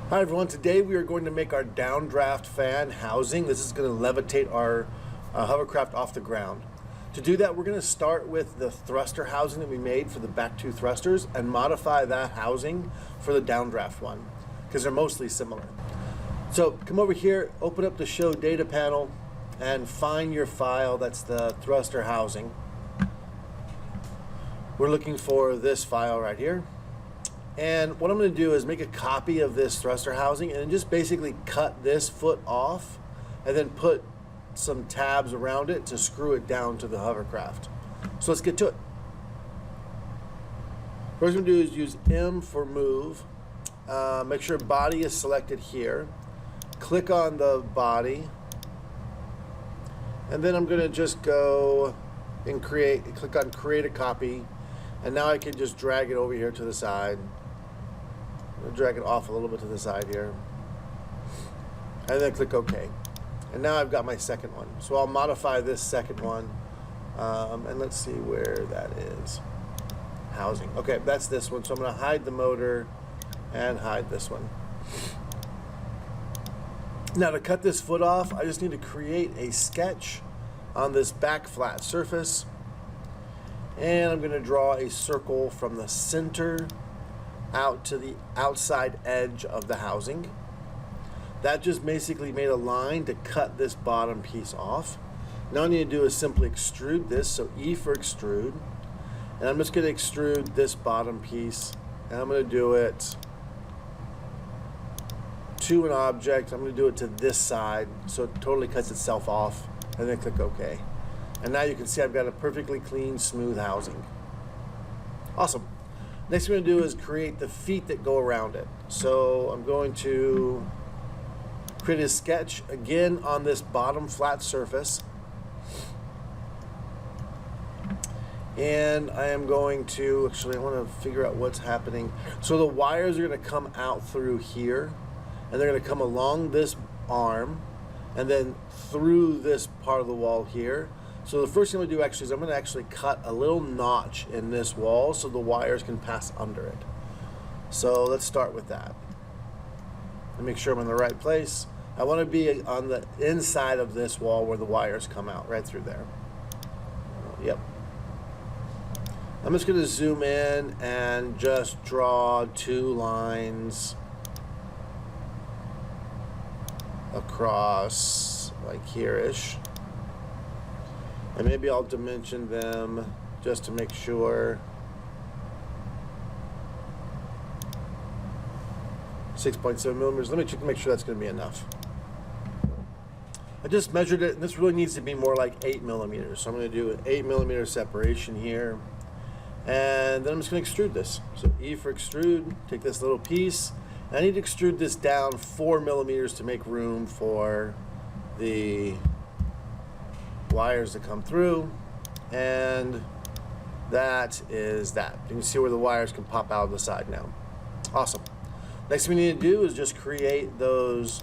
Hi everyone, today we are going to make our downdraft fan housing. This is going to levitate our hovercraft off the ground. To do that, we're going to start with the thruster housing that we made for the back two thrusters and modify that housing for the downdraft one because they're mostly similar. So come over here, open up the show data panel and find your file. That's the thruster housing. We're looking for this file right here. And what I'm going to do is make a copy of this thruster housing and just basically cut this foot off and then put some tabs around it to screw it down to the hovercraft. So let's get to it. First I'm going to do is use M for move. Make sure body is selected here. Click on the body. And then I'm going to just go and click on create a copy. And now I can just drag it over here to the side. I'll drag it off a little bit to the side here. And then click OK. And now I've got my second one. So I'll modify this second one. And let's see where that is. Housing. Okay, that's this one. So I'm going to hide the motor and hide this one. Now to cut this foot off, I just need to create a sketch on this back flat surface. And I'm going to draw a circle from the center out to the outside edge of the housing. That just basically made a line to cut this bottom piece off. Now all I need to do is simply extrude this, so E for extrude. And I'm just going to extrude this bottom piece, and I'm going to do it to an object. I'm going to do it to this side, so it totally cuts itself off, and then click OK. And now you can see I've got a perfectly clean, smooth housing. Awesome. Next thing I'm going to do is create the feet that go around it. So I'm going to create a sketch again on this bottom flat surface. And I am going to, actually I want to figure out what's happening. So the wires are going to come out through here, and they're going to come along this arm, and then through this part of the wall here. So the first thing I'm going to do actually is I'm going to actually cut a little notch in this wall so the wires can pass under it. So let's start with that. And make sure I'm in the right place. I want to be on the inside of this wall where the wires come out, right through there. Yep. I'm just going to zoom in and just draw two lines across like here-ish. And maybe I'll dimension them just to make sure. 6.7 millimeters. Let me check to make sure that's going to be enough. I just measured it, and this really needs to be more like 8 millimeters. So I'm going to do an 8 millimeter separation here. And then I'm just going to extrude this. So E for extrude, take this little piece. And I need to extrude this down 4 millimeters to make room for the wires to come through, and that is that. You can see where the wires can pop out of the side now. Awesome. Next thing we need to do is just create those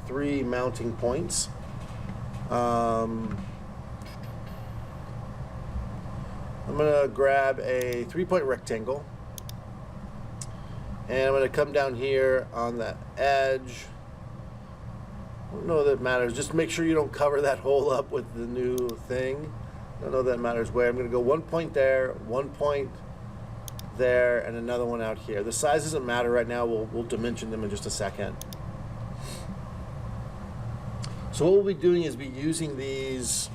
3 mounting points. I'm going to grab a 3-point rectangle, and I'm going to come down here on the edge. I don't know that it matters. Just make sure you don't cover that hole up with the new thing. I don't know that matters where. I'm going to go 1 point there, 1 point there, and another one out here. The size doesn't matter right now. We'll dimension them in just a second. So what we'll be doing is be using these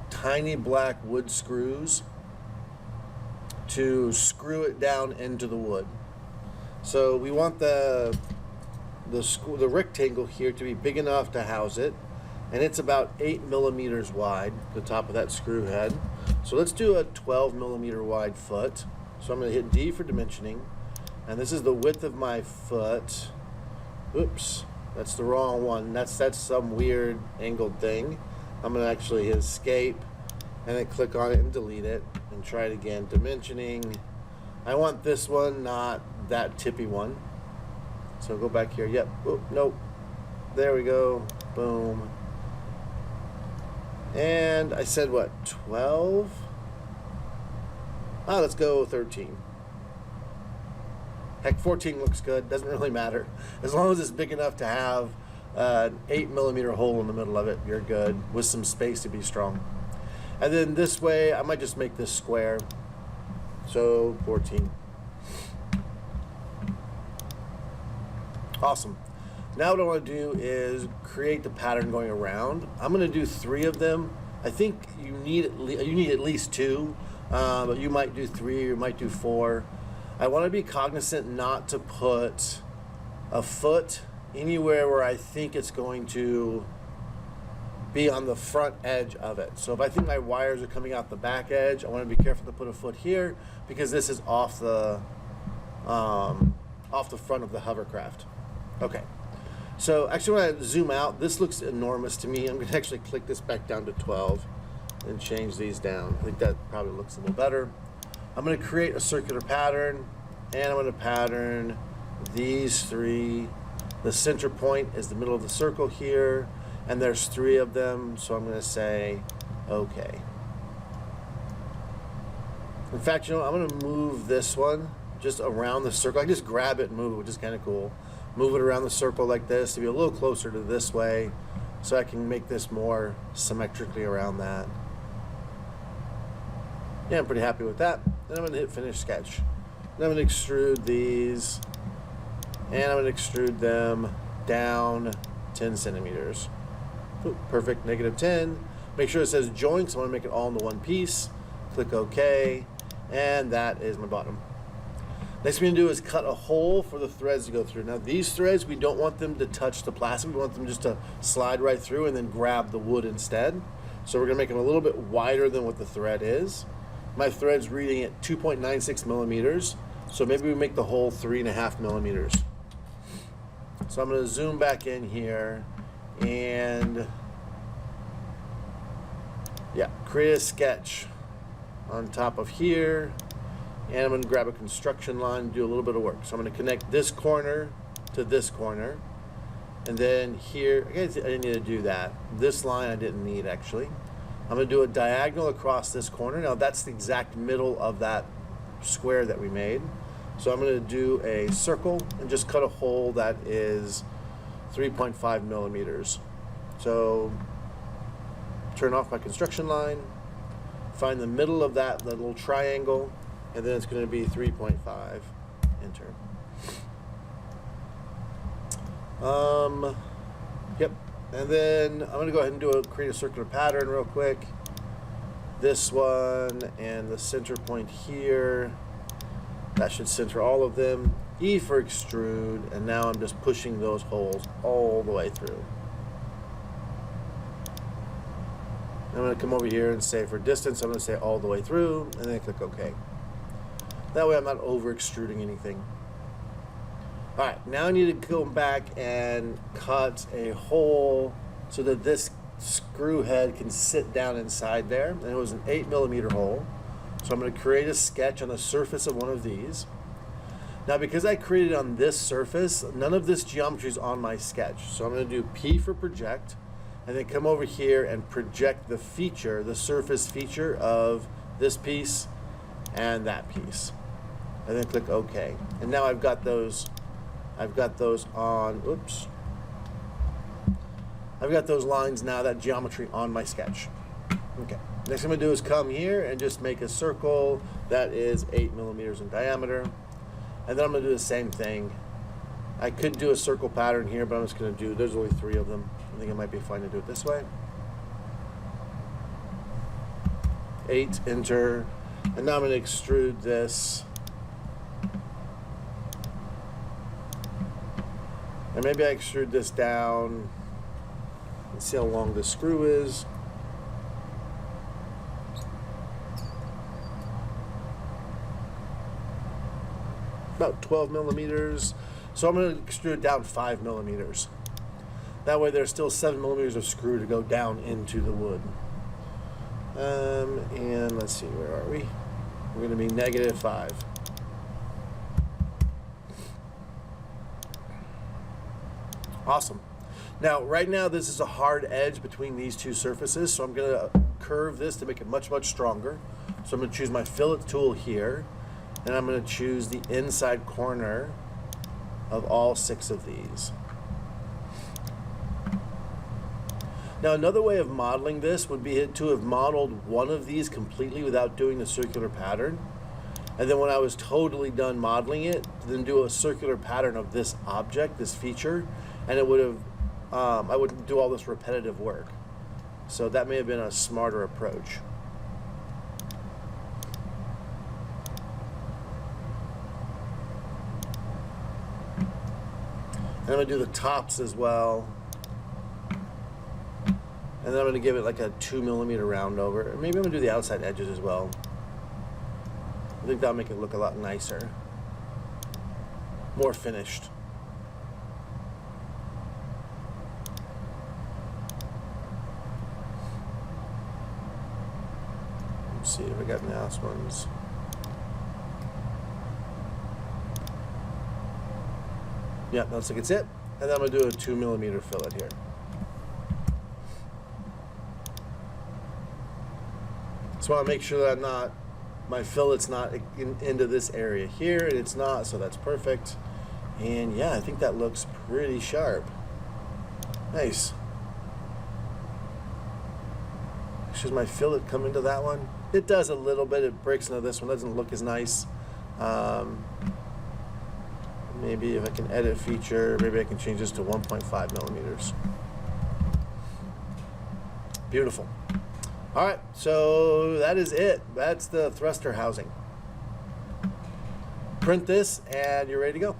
tiny black wood screws to screw it down into the wood. So we want the rectangle here to be big enough to house it, and it's about 8 millimeters wide, the top of that screw head. So let's do a 12 millimeter wide foot. So I'm going to hit D for dimensioning, and this is the width of my foot. Oops, that's the wrong one. That's some weird angled thing. I'm going to actually hit escape and then click on it and delete it and try it again. Dimensioning. I want this one, not that tippy one. So go back here. Yep. Oop, nope. There we go. Boom. And I said what? 12? Let's go 13. Heck, 14 looks good. Doesn't really matter. As long as it's big enough to have an 8mm hole in the middle of it, you're good, with some space to be strong. And then this way, I might just make this square. So 14. Awesome. Now what I want to do is create the pattern going around. I'm going to do 3 of them. I think you need at least 2, but you might do 3, you might do 4. I want to be cognizant not to put a foot anywhere where I think it's going to be on the front edge of it. So if I think my wires are coming out the back edge, I want to be careful to put a foot here, because this is off the front of the hovercraft. Okay. So actually, when I zoom out, this looks enormous to me. I'm going to actually click this back down to 12 and change these down. I think that probably looks a little better. I'm going to create a circular pattern, and I'm going to pattern these 3. The center point is the middle of the circle here, and there's 3 of them, so I'm going to say okay. In fact, you know, I'm going to move this one just around the circle. I just grab it and move it, which is kind of cool. Move it around the circle like this to be a little closer to this way, so I can make this more symmetrically around that. Yeah, I'm pretty happy with that. Then I'm going to hit finish sketch. Then I'm going to extrude these, and I'm going to extrude them down 10 centimeters. Ooh, perfect, -10. Make sure it says joints. I want to make it all into one piece. Click OK, and that is my bottom. Next thing we're going to do is cut a hole for the threads to go through. Now these threads, we don't want them to touch the plastic. We want them just to slide right through and then grab the wood instead. So we're going to make them a little bit wider than what the thread is. My thread's reading at 2.96 millimeters. So maybe we make the hole 3.5 millimeters. So I'm going to zoom back in here and yeah, create a sketch on top of here. And I'm going to grab a construction line and do a little bit of work. So I'm going to connect this corner to this corner. And then here, I didn't need to do that. This line I didn't need actually. I'm going to do a diagonal across this corner. Now that's the exact middle of that square that we made. So I'm going to do a circle and just cut a hole that is 3.5 millimeters. So turn off my construction line, find the middle of that little triangle, and then it's going to be 3.5. Enter. Yep. And then I'm going to go ahead and create a circular pattern real quick. This one and the center point here. That should center all of them. E for extrude, and now I'm just pushing those holes all the way through. I'm going to come over here and say for distance, I'm going to say all the way through, and then click OK. That way I'm not over extruding anything. All right, now I need to go back and cut a hole so that this screw head can sit down inside there. And it was an 8 millimeter hole. So I'm going to create a sketch on the surface of one of these. Now because I created on this surface, none of this geometry is on my sketch. So I'm going to do P for project, and then come over here and project the feature, the surface feature of this piece and that piece. And then click OK. And now I've got those on, oops. I've got those lines now, that geometry on my sketch. Okay. Next thing I'm going to do is come here and just make a circle that is 8 millimeters in diameter. And then I'm going to do the same thing. I could do a circle pattern here, but I'm just going to do, there's only 3 of them. I think it might be fine to do it this way. 8, enter. And now I'm going to extrude this. And maybe I extrude this down. Let's see how long this screw is. About 12 millimeters. So I'm going to extrude down 5 millimeters. That way there's still 7 millimeters of screw to go down into the wood. And let's see, where are we? We're going to be -5. Awesome. Now, right now, this is a hard edge between these two surfaces, so I'm going to curve this to make it much, much stronger. So I'm going to choose my fillet tool here, and I'm going to choose the inside corner of all 6 of these. Now another way of modeling this would be to have modeled one of these completely without doing the circular pattern. And then when I was totally done modeling it, then do a circular pattern of this object, this feature, and it would have, I wouldn't do all this repetitive work. So that may have been a smarter approach. And I'm going to do the tops as well. And then I'm going to give it like a 2mm round over. Maybe I'm going to do the outside edges as well. I think that'll make it look a lot nicer. More finished. Let's see if I got mouse ones. Yeah, looks like it's it. And then I'm going to do a 2mm fillet here. So I want to make sure that my fillet's not into this area here, and it's not, so that's perfect. And yeah, I think that looks pretty sharp. Nice. Should my fillet come into that one? It does a little bit. It breaks into this one. Doesn't look as nice. Maybe if I can edit feature, maybe I can change this to 1.5mm. Beautiful. All right, so that is it. That's the thruster housing. Print this and you're ready to go.